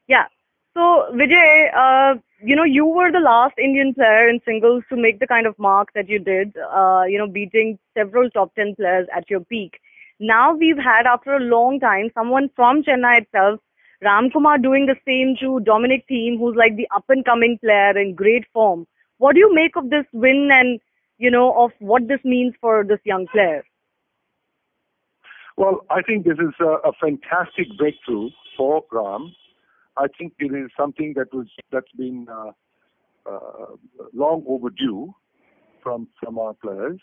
Yeah. So, Vijay, you were the last Indian player in singles to make the kind of mark that you did, beating several top 10 players at your peak. Now we've had, after a long time, someone from Chennai itself, Ram Kumar, doing the same to Dominic Thiem, who's like the up-and-coming player in great form. What do you make of this win and, of what this means for this young player? Well, I think this is a fantastic breakthrough for Ram. I think it is something that's been long overdue from our players,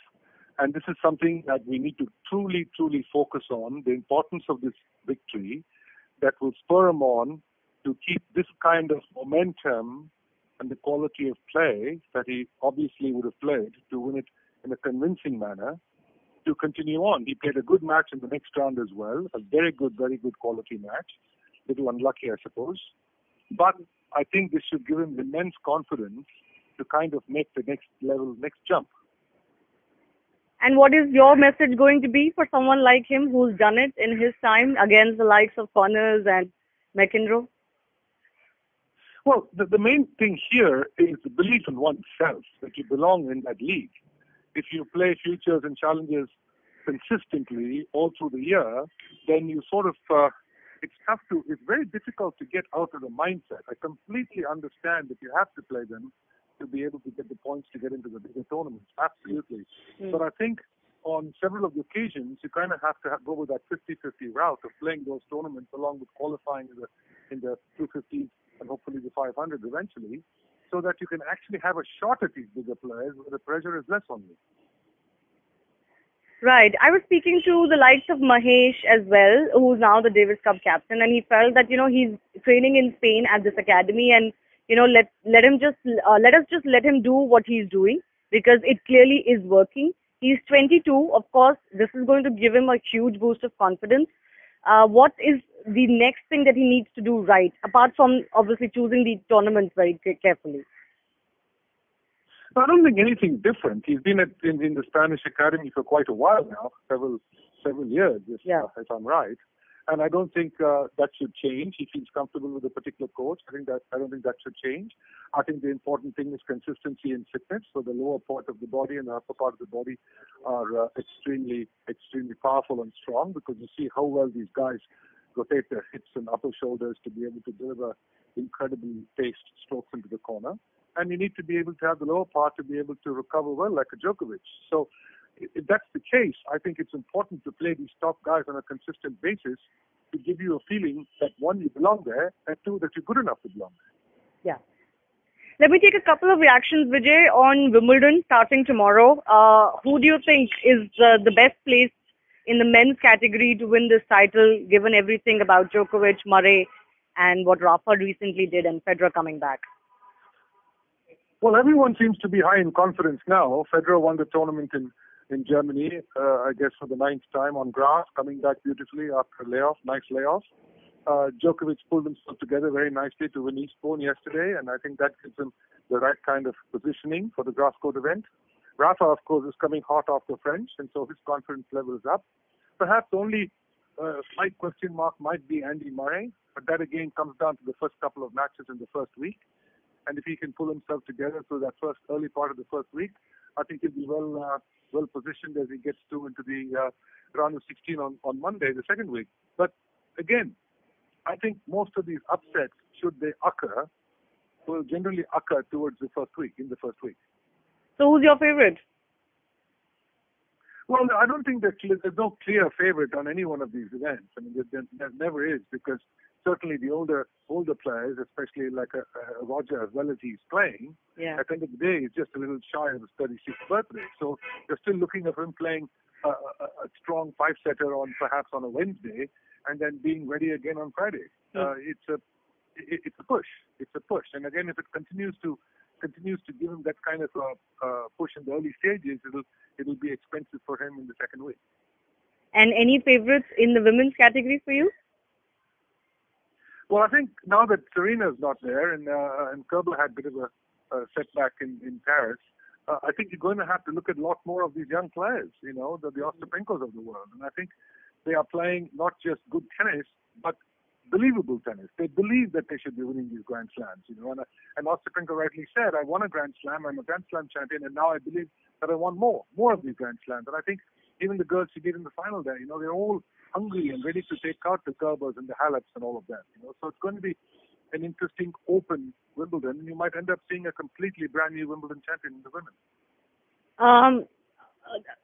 and this is something that we need to truly focus on. The importance of this victory that will spur him on to keep this kind of momentum and the quality of play that he obviously would have played to win it in a convincing manner, to continue on. He played a good match in the next round as well, a very good quality match. Little unlucky, I suppose. But I think this should give him immense confidence to kind of make the next level, next jump. And what is your message going to be for someone like him who's done it in his time against the likes of Connors and McEnroe? Well, the main thing here is the belief in oneself that you belong in that league. If you play futures and challenges consistently all through the year, then you sort of, it's very difficult to get out of the mindset. I completely understand that you have to play them to be able to get the points to get into the bigger tournaments. Absolutely. But I think on several of the occasions, you kind of have to go with that 50-50 route of playing those tournaments along with qualifying in the 250s and hopefully the 500 eventually, so that you can actually have a shot at these bigger players where the pressure is less on you. Right. I was speaking to the likes of Mahesh as well, who's now the Davis Cup captain, and he felt that, he's training in Spain at this academy, and, let us just let him do what he's doing, because it clearly is working. He's 22. Of course, this is going to give him a huge boost of confidence. What is the next thing that he needs to do right, apart from obviously choosing the tournaments very carefully? I don't think anything different. He's been in the Spanish academy for quite a while now, several years, if I'm right. And I don't think that should change. He feels comfortable with a particular coach. I don't think that should change. I think the important thing is consistency and fitness. So the lower part of the body and the upper part of the body are extremely powerful and strong, because you see how well these guys rotate their hips and upper shoulders to be able to deliver incredibly paced strokes into the corner. And you need to be able to have the lower part to be able to recover well, like a Djokovic. So if that's the case, I think it's important to play these top guys on a consistent basis to give you a feeling that, one, you belong there, and two, that you're good enough to belong there. Yeah. Let me take a couple of reactions, Vijay, on Wimbledon starting tomorrow. Who do you think is the best placed in the men's category to win this title, given everything about Djokovic, Murray, and what Rafa recently did, and Federer coming back? Well, everyone seems to be high in confidence now. Federer won the tournament in Germany, I guess for the 9th time on grass, coming back beautifully after a layoff, nice layoff. Djokovic pulled himself together very nicely to win Eastbourne yesterday, and I think that gives him the right kind of positioning for the grass court event. Rafa, of course, is coming hot off the French, and so his confidence level is up. Perhaps only a slight question mark might be Andy Murray, but that again comes down to the first couple of matches in the first week. And if he can pull himself together through that early part of the first week, I think he'll be well positioned as he gets into the round of 16 on Monday, the second week. But again, I think most of these upsets, should they occur, will generally occur towards in the first week. So who's your favorite? Well, I don't think there's no clear favorite on any one of these events. I mean, there never is, because certainly the older players, especially like Roger, as well as he's playing, at the end of the day, he's just a little shy of his 36th birthday. So you're still looking at him playing a strong 5-setter perhaps on a Wednesday, and then being ready again on Friday. It's a push. It's a push. And again, if it continues to give him that kind of push in the early stages, it'll be expensive for him in the second week. And any favorites in the women's category for you? Well, I think now that Serena's not there and Kerber had a bit of a setback in Paris, I think you're going to have to look at a lot more of these young players, the Ostapenkos of the world. And I think they are playing not just good tennis, but believable tennis. They believe that they should be winning these Grand Slams, you know. And Ostapenko rightly said, I won a Grand Slam, I'm a Grand Slam champion, and now I believe that I want more of these Grand Slams. And I think even the girls she beat in the final there, you know, they're all hungry and ready to take out the Kerbers and the Haleps and all of that, you know. So it's going to be an interesting open Wimbledon, and you might end up seeing a completely brand new Wimbledon champion in the women.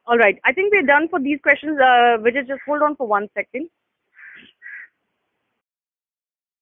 All right. I think we're done for these questions. Vijay, just hold on for 1 second.